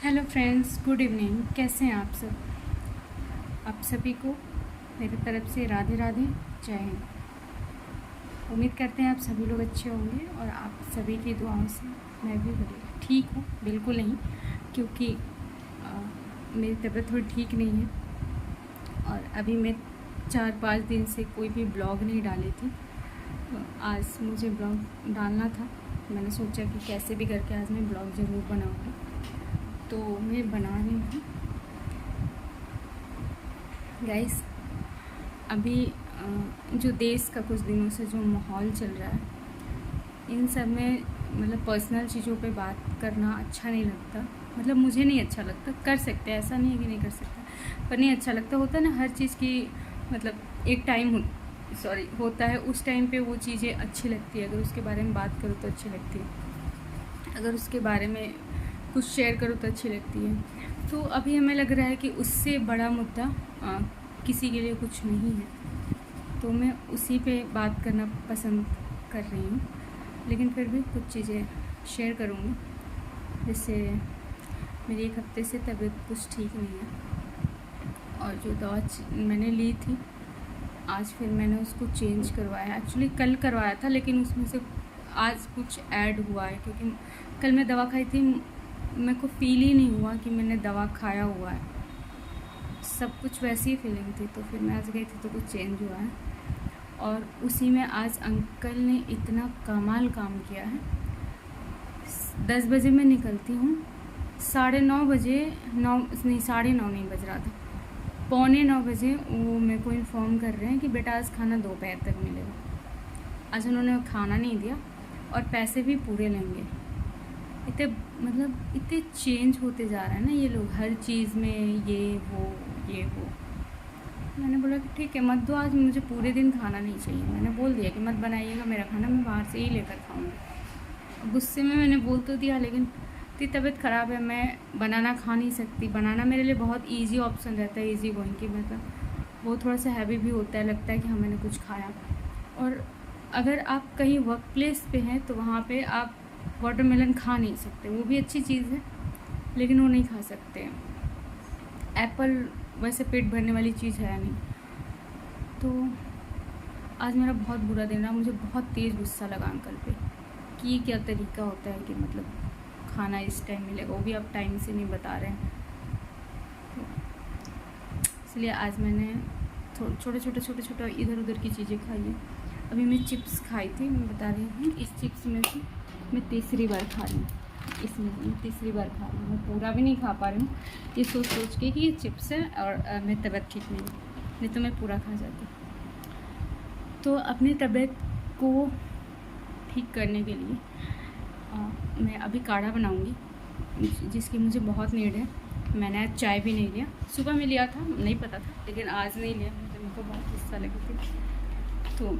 Hello friends, good evening. कैसे हैं आप सब? आप सभी को मेरी तरफ से राधे राधे, जय हिंद। उम्मीद करते हैं आप सभी लोग अच्छे होंगे और आप सभी की दुआओं से मैं भी बढ़िया ठीक हूँ। बिल्कुल नहीं, क्योंकि मेरी तबीयत थोड़ी ठीक नहीं है और अभी मैं 4-5 दिन से कोई भी ब्लॉग नहीं डाली थी। तो आज मुझे ब्लॉग डालना था। मैंने सोचा कि कैसे भी करके आज मैं ब्लॉग ज़रूर बनाऊँगी, तो मैं बना रही हूँ गाइस। अभी जो देश का कुछ दिनों से जो माहौल चल रहा है, इन सब में मतलब पर्सनल चीज़ों पे बात करना अच्छा नहीं लगता। मतलब मुझे नहीं अच्छा लगता। कर सकते हैं, ऐसा नहीं है कि नहीं कर सकता, पर नहीं अच्छा लगता। होता ना हर चीज़ की, मतलब एक टाइम होता है, उस टाइम पे वो चीज़ें अच्छी लगती है। अगर उसके बारे में बात करो तो अच्छी लगती है, अगर उसके बारे में कुछ शेयर करो तो अच्छी लगती है। तो अभी हमें लग रहा है कि उससे बड़ा मुद्दा किसी के लिए कुछ नहीं है, तो मैं उसी पे बात करना पसंद कर रही हूँ। लेकिन फिर भी कुछ चीज़ें शेयर करूँगी। जैसे मेरी एक हफ्ते से तबीयत कुछ ठीक नहीं है और जो दवा मैंने ली थी, आज फिर मैंने उसको चेंज करवाया। एक्चुअली कल करवाया था, लेकिन उसमें से आज कुछ ऐड हुआ है, क्योंकि कल मैं दवा खाई थी, मेरे को फील ही नहीं हुआ कि मैंने दवा खाया हुआ है। सब कुछ वैसी ही फीलिंग थी। तो फिर मैं आज गई थी तो कुछ चेंज हुआ है, और उसी में आज अंकल ने इतना कमाल काम किया है। 10 बजे मैं निकलती हूँ, 9:30 बजे, 9 नहीं, 9:30 नहीं बज रहा था, 8:45 बजे वो मेरे को इन्फॉर्म कर रहे हैं कि बेटा आज खाना दोपहर तक मिलेगा। आज उन्होंने खाना नहीं दिया और पैसे भी पूरे लेंगे। इतने मतलब इतने चेंज होते जा रहा है ना ये लोग, हर चीज़ में ये वो। मैंने बोला कि ठीक है, मत दो, आज मुझे पूरे दिन खाना नहीं चाहिए। मैंने बोल दिया कि मत बनाइएगा मेरा खाना, मैं बाहर से ही लेकर खाऊंगी। गुस्से में मैंने बोल तो दिया, लेकिन इतनी तबीयत ख़राब है, मैं बनाना खा नहीं सकती। बनाना मेरे लिए बहुत ईजी ऑप्शन रहता है, ईजी गोइंग की, मतलब वो थोड़ा सा हैवी भी होता है, लगता है कि हाँ मैंने कुछ खाया। और अगर आप कहीं वर्क प्लेस पे हैं तो वहाँ पे आप वाटरमेलन खा नहीं सकते, वो भी अच्छी चीज़ है, लेकिन वो नहीं खा सकते। एप्पल वैसे पेट भरने वाली चीज़ है नहीं। तो आज मेरा बहुत बुरा दिन रहा। मुझे बहुत तेज़ गुस्सा लगा अंकल पे कि ये क्या तरीका होता है कि मतलब खाना इस टाइम मिलेगा, वो भी आप टाइम से नहीं बता रहे हैं। तो इसलिए आज मैंने छोटे छोटे इधर उधर की चीज़ें खाई है। अभी मैं चिप्स खाई थी, मैं बता रही हूँ। इस चिप्स में से मैं तीसरी बार खा रही हूँ, इसमें मैं तीसरी बार खा रही हूँ। मैं पूरा भी नहीं खा पा रही हूँ, ये सोच के कि ये चिप्स है और मेरी तबीयत ठीक नहीं तो मैं पूरा खा जाती। तो अपनी तबीयत को ठीक करने के लिए मैं अभी काढ़ा बनाऊँगी, जिसकी मुझे बहुत नीड है। मैंने आज चाय भी नहीं लिया, सुबह में लिया था, नहीं पता था, लेकिन आज नहीं लिया। मेरे को बहुत गुस्सा लगी थी। तो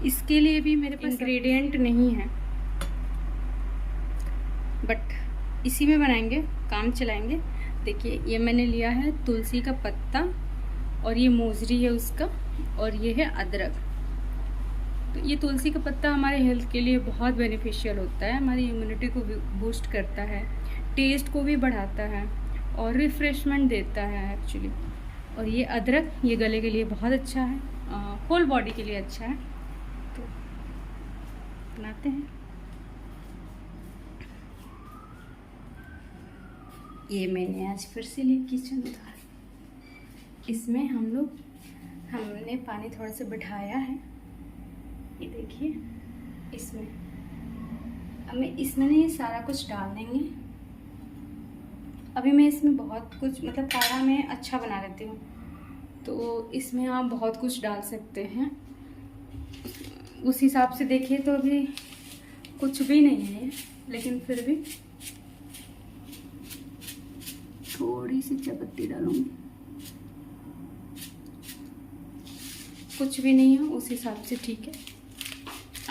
इसके लिए भी मेरे पास इंग्रेडिएंट नहीं है, बट इसी में बनाएंगे, काम चलाएंगे। देखिए, ये मैंने लिया है तुलसी का पत्ता, और ये मोजरी है उसका, और ये है अदरक। तो ये तुलसी का पत्ता हमारे हेल्थ के लिए बहुत बेनिफिशियल होता है, हमारी इम्यूनिटी को बूस्ट करता है, टेस्ट को भी बढ़ाता है और रिफ्रेशमेंट देता है एक्चुअली। और ये अदरक, ये गले के लिए बहुत अच्छा है, होल बॉडी के लिए अच्छा है। तो बनाते हैं। ये मैंने आज फिर से ली किचन उधार। इसमें हमने पानी थोड़ा सा बिठाया है, ये देखिए। इसमें नहीं, सारा कुछ डाल देंगे। अभी मैं इसमें बहुत कुछ, मतलब काढ़ा में अच्छा बना लेती हूँ, तो इसमें आप बहुत कुछ डाल सकते हैं उस हिसाब से। देखिए तो अभी कुछ भी नहीं है, लेकिन फिर भी थोड़ी सी चायपत्ती डालूंगी। कुछ भी नहीं है उस हिसाब से, ठीक है।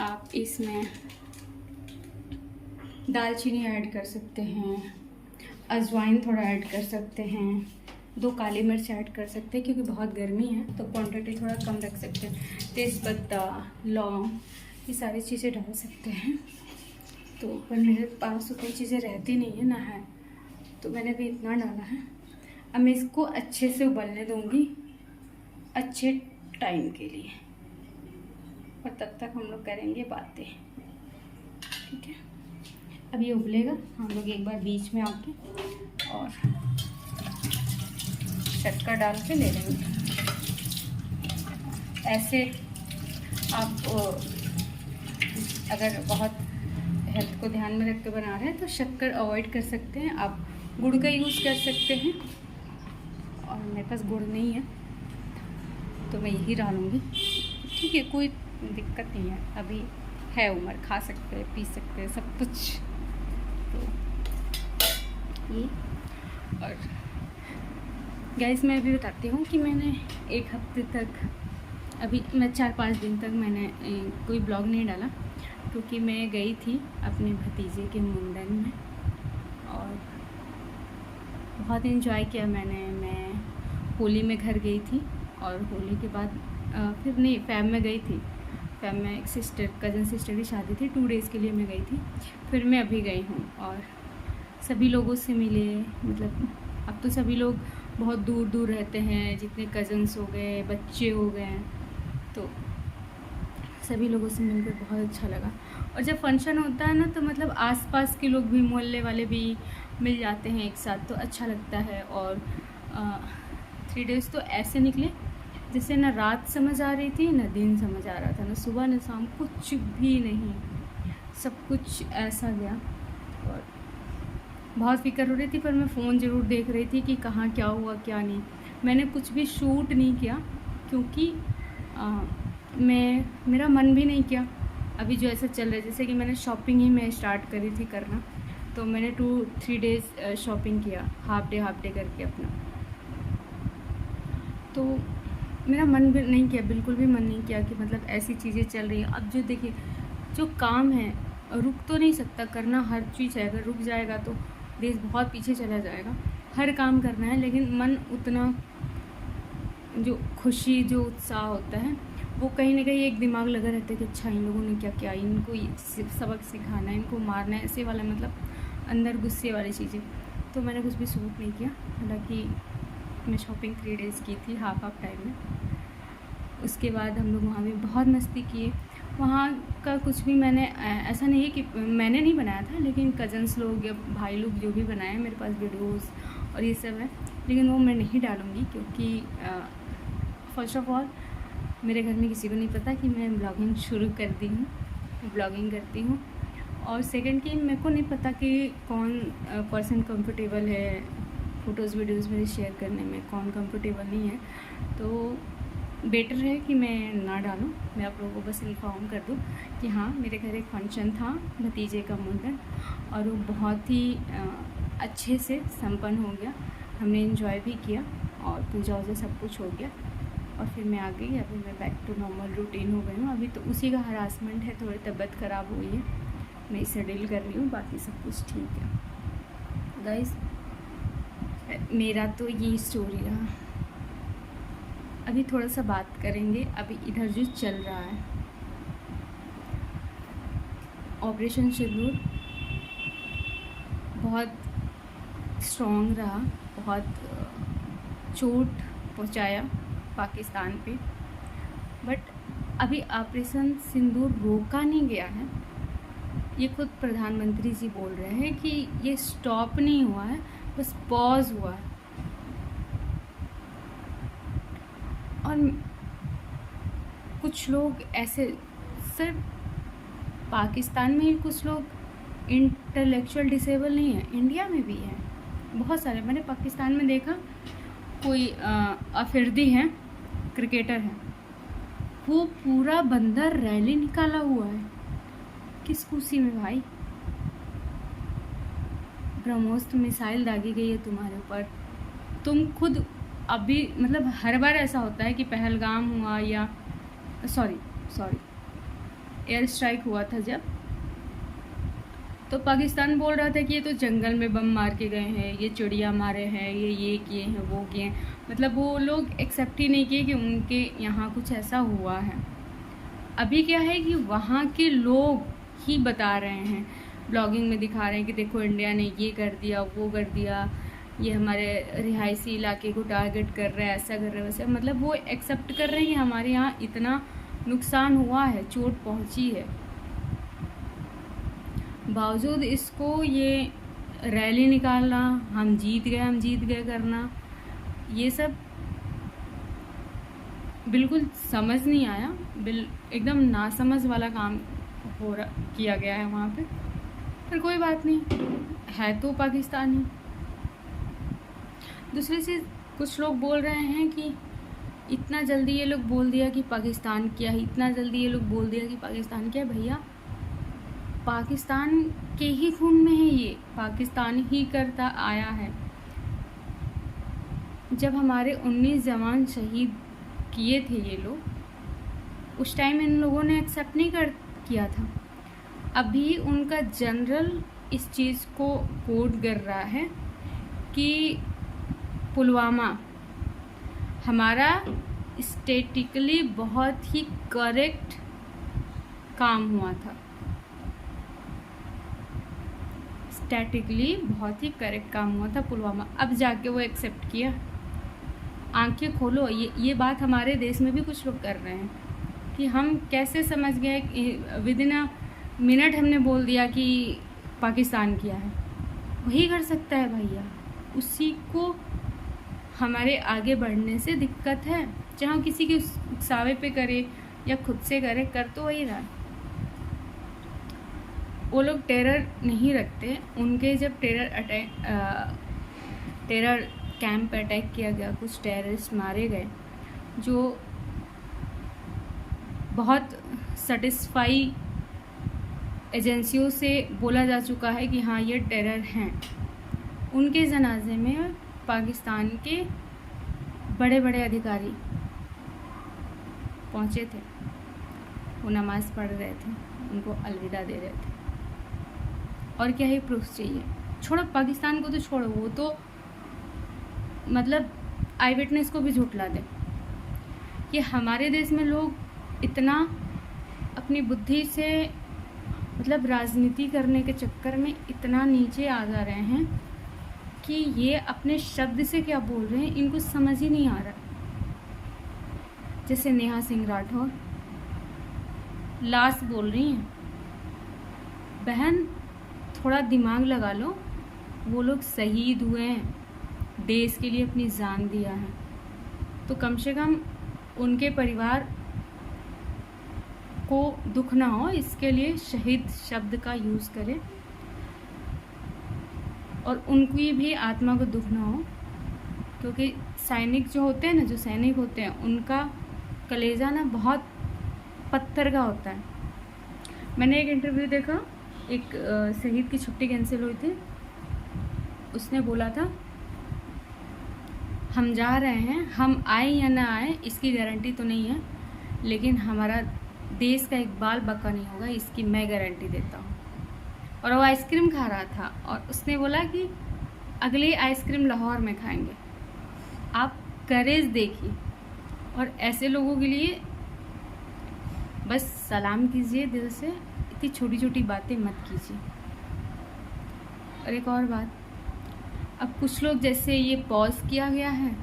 आप इसमें दालचीनी ऐड कर सकते हैं, अजवाइन थोड़ा ऐड कर सकते हैं, 2 काली मिर्च ऐड कर सकते हैं, क्योंकि बहुत गर्मी है तो क्वांटिटी थोड़ा कम रख सकते हैं। तेज़पत्ता, लौंग, ये सारी चीज़ें डाल सकते हैं। तो पर मेरे पास तो कोई चीज़ें रहती नहीं है ना है, तो मैंने अभी इतना डाला है। अब मैं इसको अच्छे से उबलने दूंगी अच्छे टाइम के लिए, और तब तक हम लोग करेंगे बातें, ठीक है। अब ये उबलेगा, हम लोग एक बार बीच में आके और शक्कर डाल के ले लेंगे। ऐसे आप अगर बहुत हेल्थ को ध्यान में रख के बना रहे हैं तो शक्कर अवॉइड कर सकते हैं, आप गुड़ का यूज़ कर सकते हैं। और मेरे पास गुड़ नहीं है तो मैं यही डालूँगी, ठीक है, कोई दिक्कत नहीं है। अभी है उम्र, खा सकते हैं, पी सकते हैं, सब कुछ। तो ये, और गाइस मैं अभी बताती हूँ कि मैंने एक हफ्ते तक, अभी मैं 4-5 दिन तक मैंने कोई ब्लॉग नहीं डाला, क्योंकि मैं गई थी अपने भतीजे के मुंडन में और बहुत इन्जॉय किया मैंने। मैं होली में घर गई थी और होली के बाद फिर नहीं, फैब में गई थी। फैब में एक सिस्टर, कज़न सिस्टर की शादी थी, 2 डेज़ के लिए मैं गई थी। फिर मैं अभी गई हूँ और सभी लोगों से मिले। मतलब अब तो सभी लोग बहुत दूर दूर रहते हैं, जितने कज़न्स हो गए, बच्चे हो गए, तो सभी लोगों से मिलकर बहुत अच्छा लगा। और जब फंक्शन होता है ना तो मतलब आसपास के लोग भी, मोहल्ले वाले भी मिल जाते हैं एक साथ, तो अच्छा लगता है। और 3 डेज़ तो ऐसे निकले जैसे ना रात समझ आ रही थी, ना दिन समझ आ रहा था, ना सुबह ना शाम, कुछ भी नहीं, सब कुछ ऐसा गया। और बहुत फिक्र हो रही थी, पर मैं फ़ोन ज़रूर देख रही थी कि कहाँ क्या हुआ क्या नहीं। मैंने कुछ भी शूट नहीं किया क्योंकि मेरा मन भी नहीं किया। अभी जो ऐसा चल रहा है, जैसे कि मैंने शॉपिंग ही मैं स्टार्ट करी थी करना, तो मैंने 2-3 डेज़ शॉपिंग किया, हाफ डे करके अपना। तो मेरा मन भी नहीं किया, बिल्कुल भी मन नहीं किया कि मतलब ऐसी चीज़ें चल रही हैं। अब जो देखिए, जो काम है रुक तो नहीं सकता, करना हर चीज़ है, अगर रुक जाएगा तो देश बहुत पीछे चला जाएगा। हर काम करना है, लेकिन मन उतना, जो खुशी, जो उत्साह होता है, वो कहीं ना कहीं एक दिमाग लगा रहता है कि अच्छा इन लोगों ने क्या किया, इनको सबक सिखाना है, इनको मारना है, ऐसे वाला मतलब अंदर गुस्से वाली चीज़ें। तो मैंने कुछ भी सूट नहीं किया। हालांकि मैं शॉपिंग 3 डेज़ की थी हाफ टाइम में। उसके बाद हम लोग वहाँ भी बहुत मस्ती किए। वहाँ का कुछ भी मैंने ऐसा नहीं है कि मैंने नहीं बनाया था, लेकिन कज़न्स लोग या भाई लोग जो भी बनाए, मेरे पास वीडियोस और ये सब है, लेकिन वो मैं नहीं डालूँगी क्योंकि फर्स्ट ऑफ ऑल मेरे घर में किसी को नहीं पता कि मैं ब्लॉगिंग शुरू कर दी हूँ, ब्लॉगिंग करती हूँ। और सेकंड कि मेरे को नहीं पता कि कौन पर्सन कंफर्टेबल है फ़ोटोज़ वीडियोज़ मेरे शेयर करने में, कौन कंफर्टेबल नहीं है। तो बेटर है कि मैं ना डालूँ। मैं आप लोगों को बस इन्फॉर्म कर दूँ कि हाँ, मेरे घर एक फंक्शन था, भतीजे का मुंडन, और वो बहुत ही अच्छे से संपन्न हो गया। हमने एंजॉय भी किया और पूजा वूजा सब कुछ हो गया, और फिर मैं आ गई। अभी मैं बैक टू नॉर्मल रूटीन हो गई हूँ। अभी तो उसी का हरासमेंट है, थोड़ी तबीयत ख़राब हुई है, मैं इसे डील कर रही हूँ, बाकी सब कुछ ठीक है। गाइस, मेरा तो ये स्टोरी रहा। अभी थोड़ा सा बात करेंगे अभी इधर जो चल रहा है, ऑपरेशन सिंदूर बहुत स्ट्रॉन्ग रहा, बहुत चोट पहुंचाया पाकिस्तान पे, बट अभी ऑपरेशन सिंदूर रोका नहीं गया है। ये खुद प्रधानमंत्री जी बोल रहे हैं कि ये स्टॉप नहीं हुआ है, बस पॉज हुआ है। और कुछ लोग ऐसे, सिर्फ पाकिस्तान में ही कुछ लोग इंटेलेक्चुअल डिसेबल नहीं है, इंडिया में भी है बहुत सारे। मैंने पाकिस्तान में देखा, कोई अफरीदी हैं, क्रिकेटर हैं, वो पूरा बंदर रैली निकाला हुआ है। किस खुशी में भाई? ब्रह्मोस्त्र मिसाइल दागी गई है तुम्हारे ऊपर, तुम खुद अभी मतलब हर बार ऐसा होता है कि पहलगाम हुआ या सॉरी एयर स्ट्राइक हुआ था जब, तो पाकिस्तान बोल रहा था कि ये तो जंगल में बम मार के गए हैं, ये चिड़िया मारे हैं, ये किए हैं, वो किए हैं। मतलब वो लोग एक्सेप्ट ही नहीं किए कि उनके यहाँ कुछ ऐसा हुआ है। अभी क्या है कि वहाँ के लोग ही बता रहे हैं, ब्लॉगिंग में दिखा रहे हैं कि देखो इंडिया ने ये कर दिया, वो कर दिया, ये हमारे रिहायशी इलाके को टारगेट कर रहा है, ऐसा कर रहा है, वैसा। मतलब वो एक्सेप्ट कर रहे हैं कि हमारे यहाँ इतना नुकसान हुआ है, चोट पहुँची है। बावजूद इसको ये रैली निकालना, हम जीत गए करना, ये सब बिल्कुल समझ नहीं आया। एकदम नासमझ वाला काम किया गया है वहाँ पे। पर कोई बात नहीं, है तो पाकिस्तानी। दूसरी चीज़, कुछ लोग बोल रहे हैं कि इतना जल्दी ये लोग बोल दिया कि पाकिस्तान क्या है, इतना जल्दी ये लोग बोल दिया कि पाकिस्तान क्या। भैया, पाकिस्तान के ही खून में है, ये पाकिस्तान ही करता आया है। जब हमारे 19 जवान शहीद किए थे ये लोग, उस टाइम इन लोगों ने एक्सेप्ट नहीं किया था। अभी उनका जनरल इस चीज़ को कोट कर रहा है कि पुलवामा हमारा स्टैटिकली बहुत ही करेक्ट काम हुआ था, स्टैटिकली बहुत ही करेक्ट काम हुआ था पुलवामा। अब जाके वो एक्सेप्ट किया। आंखें खोलो, ये बात हमारे देश में भी कुछ लोग कर रहे हैं कि हम कैसे समझ गए, विद इन अ मिनट हमने बोल दिया कि पाकिस्तान किया है। वही कर सकता है भैया, उसी को हमारे आगे बढ़ने से दिक्कत है। चाहे किसी के उकसावे पे करे या खुद से करे, कर तो वही रहा। वो लोग टेरर नहीं रखते। उनके जब टेरर कैंप पे अटैक किया गया, कुछ टेररिस्ट मारे गए, जो बहुत सेटिस्फाई एजेंसियों से बोला जा चुका है कि हाँ ये टेरर हैं। उनके जनाजे में पाकिस्तान के बड़े बड़े अधिकारी पहुँचे थे, वो नमाज़ पढ़ रहे थे, उनको अलविदा दे रहे थे। और क्या ही प्रूफ चाहिए? छोड़ो पाकिस्तान को तो छोड़ो, वो तो मतलब आई विटनेस को भी झुठला दे कि हमारे देश में लोग इतना अपनी बुद्धि से, मतलब राजनीति करने के चक्कर में इतना नीचे आ जा रहे हैं कि ये अपने शब्द से क्या बोल रहे हैं इनको समझ ही नहीं आ रहा। जैसे नेहा सिंह राठौर लाश बोल रही हैं। बहन, थोड़ा दिमाग लगा लो, वो लोग शहीद हुए हैं, देश के लिए अपनी जान दिया है, तो कम से कम उनके परिवार को दुख ना हो, इसके लिए शहीद शब्द का यूज़ करें और उनकी भी आत्मा को दुख ना हो। क्योंकि सैनिक जो होते हैं ना, जो सैनिक होते हैं, उनका कलेजा ना बहुत पत्थर का होता है। मैंने एक इंटरव्यू देखा, एक शहीद की छुट्टी कैंसिल हुई थी, उसने बोला था हम जा रहे हैं, हम आए या ना आए इसकी गारंटी तो नहीं है, लेकिन हमारा देश का एक बाल बका नहीं होगा, इसकी मैं गारंटी देता हूँ। और वो आइसक्रीम खा रहा था और उसने बोला कि अगली आइसक्रीम लाहौर में खाएंगे। आप करेज देखिए, और ऐसे लोगों के लिए बस सलाम कीजिए दिल से, इतनी छोटी छोटी बातें मत कीजिए। और एक और बात, अब कुछ लोग जैसे ये पॉज किया गया है,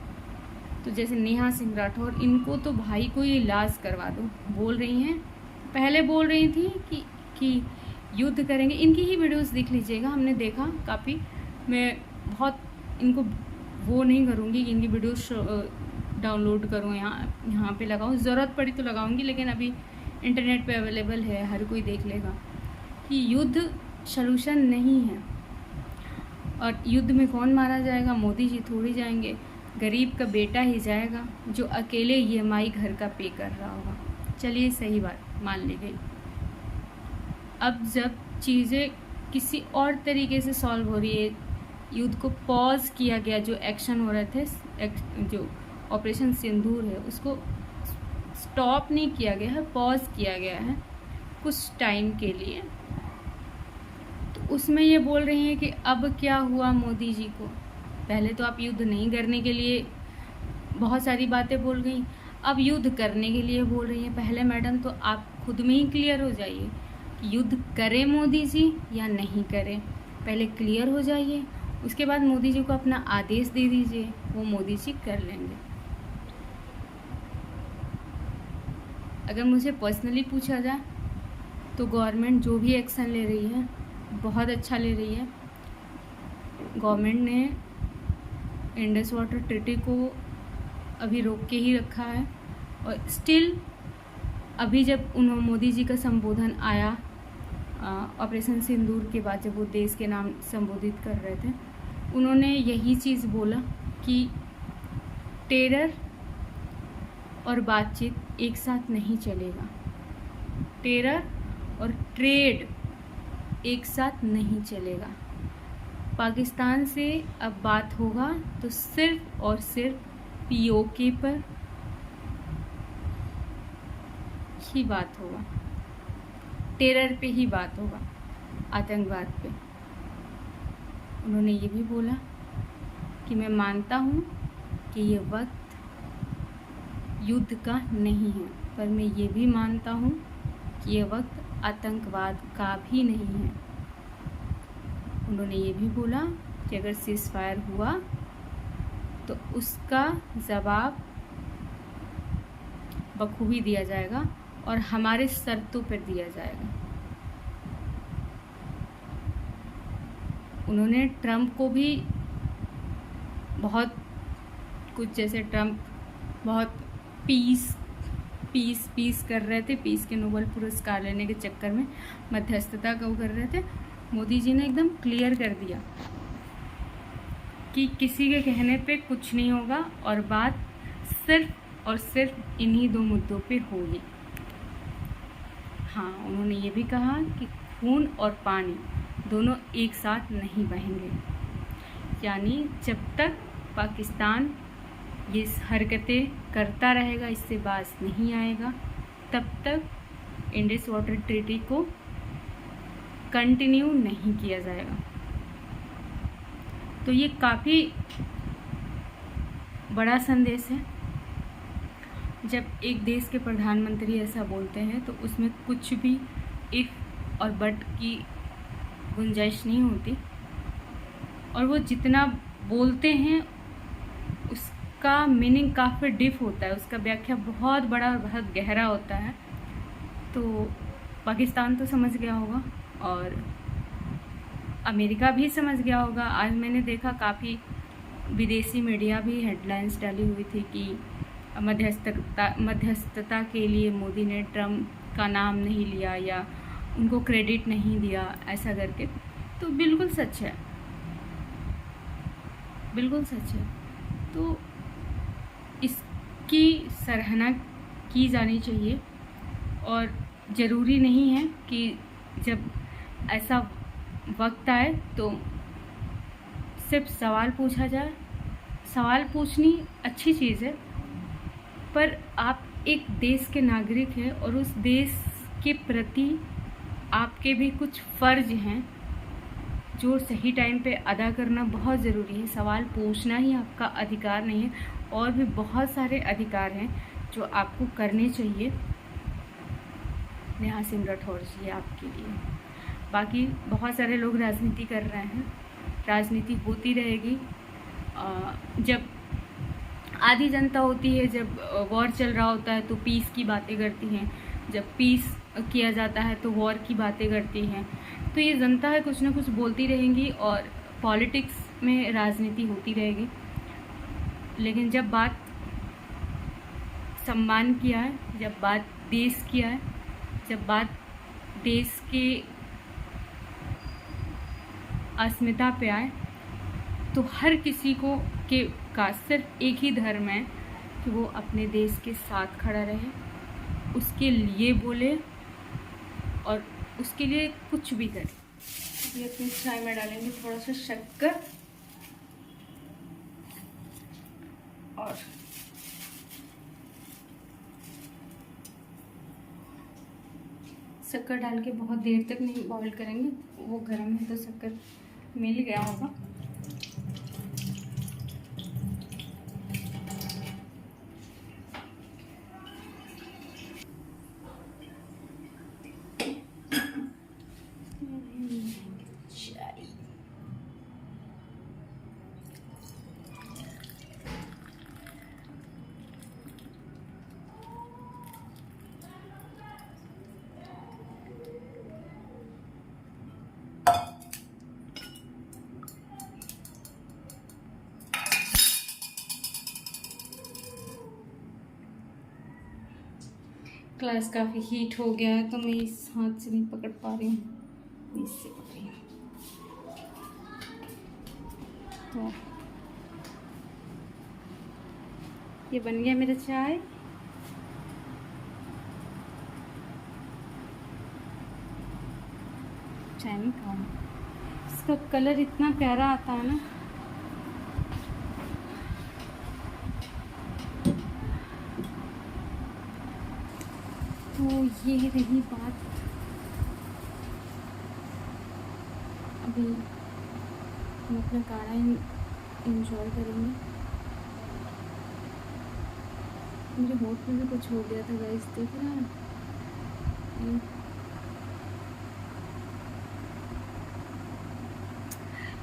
तो जैसे नेहा सिंह राठौर, इनको तो भाई को ये इलाज करवा दो। बोल रही हैं, पहले बोल रही थी कि युद्ध करेंगे। इनकी ही वीडियोस देख लीजिएगा, हमने देखा काफ़ी। मैं बहुत इनको वो नहीं करूँगी कि इनकी वीडियोस डाउनलोड करूँ, यहाँ पे लगाऊँ, ज़रूरत पड़ी तो लगाऊँगी, लेकिन अभी इंटरनेट पे अवेलेबल है, हर कोई देख लेगा कि युद्ध सलूशन नहीं है। और युद्ध में कौन मारा जाएगा? मोदी जी थोड़ी जाएंगे, गरीब का बेटा ही जाएगा जो अकेले EMI घर का पे कर रहा होगा। चलिए, सही बात मान ली गई। अब जब चीज़ें किसी और तरीके से सॉल्व हो रही है, युद्ध को पॉज किया गया, जो एक्शन हो रहे थे, जो ऑपरेशन सिंदूर है, उसको स्टॉप नहीं किया गया है, पॉज किया गया है कुछ टाइम के लिए। तो उसमें ये बोल रही हैं कि अब क्या हुआ मोदी जी को? पहले तो आप युद्ध नहीं करने के लिए बहुत सारी बातें बोल गई, अब युद्ध करने के लिए बोल रही हैं। पहले मैडम तो आप खुद में ही क्लियर हो जाइए, कि युद्ध करें मोदी जी या नहीं करें, पहले क्लियर हो जाइए, उसके बाद मोदी जी को अपना आदेश दे दीजिए, वो मोदी जी कर लेंगे। अगर मुझे पर्सनली पूछा जाए तो गवर्नमेंट जो भी एक्शन ले रही है बहुत अच्छा ले रही है। गवर्नमेंट ने इंडस वाटर ट्रीटी को अभी रोक के ही रखा है, और स्टिल अभी जब उन्होंने मोदी जी का संबोधन आया ऑपरेशन सिंदूर के बाद, जब वो देश के नाम संबोधित कर रहे थे, उन्होंने यही चीज़ बोला कि टेरर और बातचीत एक साथ नहीं चलेगा, टेरर और ट्रेड एक साथ नहीं चलेगा। पाकिस्तान से अब बात होगा तो सिर्फ और सिर्फ पीओके पर ही बात होगा, टेरर पे ही बात होगा, आतंकवाद पे। उन्होंने ये भी बोला कि मैं मानता हूँ कि ये वक्त युद्ध का नहीं है, पर मैं ये भी मानता हूँ कि ये वक्त आतंकवाद का भी नहीं है। उन्होंने ये भी बोला कि अगर सीज़ फायर हुआ तो उसका जवाब बखूबी दिया जाएगा और हमारे शर्तों पर दिया जाएगा। उन्होंने ट्रम्प को भी बहुत कुछ, जैसे ट्रम्प बहुत पीस कर रहे थे, पीस के नोबेल पुरस्कार लेने के चक्कर में मध्यस्थता का वो कर रहे थे, मोदी जी ने एकदम क्लियर कर दिया कि किसी के कहने पे कुछ नहीं होगा और बात सिर्फ और सिर्फ इन्हीं दो मुद्दों पे होगी। हाँ, उन्होंने ये भी कहा कि खून और पानी दोनों एक साथ नहीं बहेंगे, यानी जब तक पाकिस्तान ये हरकतें करता रहेगा, इससे बाज नहीं आएगा, तब तक इंडस वाटर ट्रीटी को कंटिन्यू नहीं किया जाएगा। तो ये काफ़ी बड़ा संदेश है। जब एक देश के प्रधानमंत्री ऐसा बोलते हैं तो उसमें कुछ भी इफ़ और बट की गुंजाइश नहीं होती, और वो जितना बोलते हैं उसका मीनिंग काफ़ी डीप होता है, उसका व्याख्या बहुत बड़ा और बहुत गहरा होता है। तो पाकिस्तान तो समझ गया होगा और अमेरिका भी समझ गया होगा। आज मैंने देखा काफ़ी विदेशी मीडिया भी हेडलाइंस डाली हुई थी कि मध्यस्थता के लिए मोदी ने ट्रम्प का नाम नहीं लिया या उनको क्रेडिट नहीं दिया, ऐसा करके। तो बिल्कुल सच है, बिल्कुल सच है। तो इसकी सराहना की जानी चाहिए, और ज़रूरी नहीं है कि जब ऐसा वक्त आए तो सिर्फ सवाल पूछा जाए। सवाल पूछनी अच्छी चीज़ है, पर आप एक देश के नागरिक हैं और उस देश के प्रति आपके भी कुछ फ़र्ज हैं जो सही टाइम पे अदा करना बहुत ज़रूरी है। सवाल पूछना ही आपका अधिकार नहीं है, और भी बहुत सारे अधिकार हैं जो आपको करने चाहिए। नेहा सिंह राठौर जी आपके लिए। बाकी बहुत सारे लोग राजनीति कर रहे हैं, राजनीति होती रहेगी। जब आधी जनता होती है, जब वॉर चल रहा होता है तो पीस की बातें करती हैं, जब पीस किया जाता है तो वॉर की बातें करती हैं। तो ये जनता है, कुछ ना कुछ बोलती रहेंगी और पॉलिटिक्स में राजनीति होती रहेगी। लेकिन जब बात सम्मान की आए, जब बात देश की आए, जब बात देश के अस्मिता पे आए, तो हर किसी को का सिर्फ एक ही धर्म है कि वो अपने देश के साथ खड़ा रहे, उसके लिए बोले और उसके लिए कुछ भी करे। ये अपनी चाय में डालेंगे थोड़ा सा शक्कर और शक्कर डाल के बहुत देर तक नहीं बॉईल करेंगे, वो गर्म है तो शक्कर मिल गया होगा। ग्लास काफ़ी हीट हो गया है तो मैं इस हाथ से नहीं पकड़ पा रही हूँ, इससे पकड़ी हूँ। तो ये बन गया मेरा चाय। चाय में खाऊँ, इसका कलर इतना प्यारा आता है ना। तो ये रही बात। अभी हम अपना काढ़ा इंजॉय करेंगे। मेरे होठ में भी कुछ हो गया था गाइस, देख रहे हैं।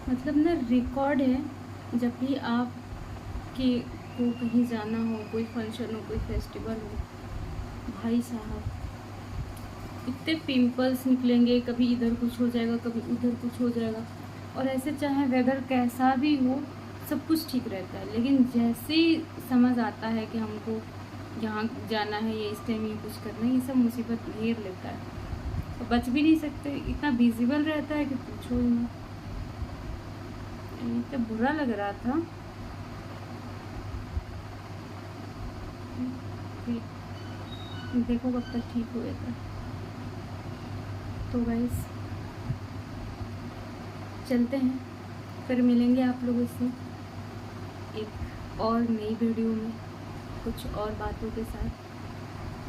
मतलब ना रिकॉर्ड है, जब भी आप के को कहीं जाना हो, कोई फंक्शन हो, कोई फेस्टिवल हो, भाई साहब इतने पिंपल्स निकलेंगे, कभी इधर कुछ हो जाएगा, कभी उधर कुछ हो जाएगा। और ऐसे चाहे वेदर कैसा भी हो, सब कुछ ठीक रहता है। लेकिन जैसे ही समझ आता है कि हमको यहाँ जाना है, ये इस टाइम ये कुछ करना है, ये सब मुसीबत घेर लेता है। तो बच भी नहीं सकते, इतना विजिबल रहता है कि पूछो ही ना। इतना बुरा लग रहा था। देखो कब तक ठीक हुए था। तो गाइस चलते हैं, फिर मिलेंगे आप लोगों से एक और नई वीडियो में कुछ और बातों के साथ।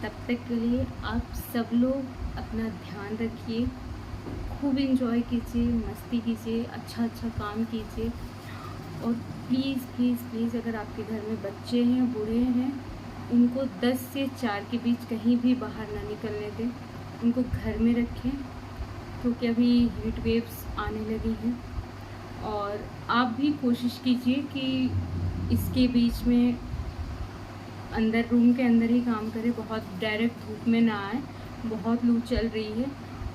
तब तक के लिए आप सब लोग अपना ध्यान रखिए, खूब एंजॉय कीजिए, मस्ती कीजिए, अच्छा काम कीजिए। और प्लीज़ प्लीज़ प्लीज़ अगर आपके घर में बच्चे हैं, बूढ़े हैं, उनको 10 से 4 के बीच कहीं भी बाहर ना निकलने दें, उनको घर में रखें, क्योंकि अभी हीट वेव्स आने लगी हैं। और आप भी कोशिश कीजिए कि इसके बीच में अंदर रूम के अंदर ही काम करें, बहुत डायरेक्ट धूप में ना आए। बहुत लू चल रही है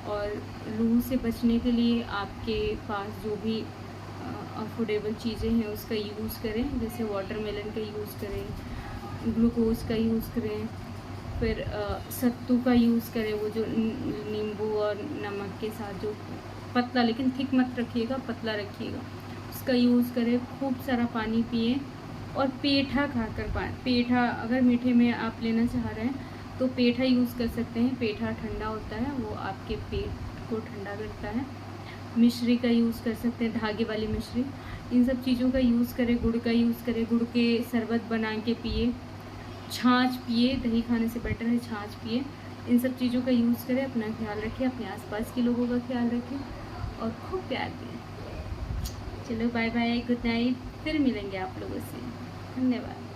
और लू से बचने के लिए आपके पास जो भी अफोर्डेबल चीज़ें हैं उसका यूज़ करें। जैसे वाटरमेलन का यूज़ करें, ग्लूकोज का यूज़ करें, फिर सत्तू का यूज़ करें, वो जो नींबू और नमक के साथ जो पतला, लेकिन थिक मत रखिएगा, पतला रखिएगा, उसका यूज़ करें। खूब सारा पानी पिए और पेठा खाकर पेठा अगर मीठे में आप लेना चाह रहे हैं तो पेठा यूज़ कर सकते हैं। पेठा ठंडा होता है, वो आपके पेट को ठंडा करता है। मिश्री का यूज़ कर सकते हैं, धागे वाली मिश्री। इन सब चीज़ों का यूज़ करें। गुड़ का यूज़ करें, गुड़ के शरबत बना के पिए। छाछ पिए, दही खाने से बेटर है छाछ पिए। इन सब चीज़ों का यूज़ करें। अपना ख्याल रखें, अपने आसपास के लोगों का ख्याल रखें और खूब प्यार दें। चलो बाय बाय, गुड नाइट, फिर मिलेंगे आप लोगों से। धन्यवाद।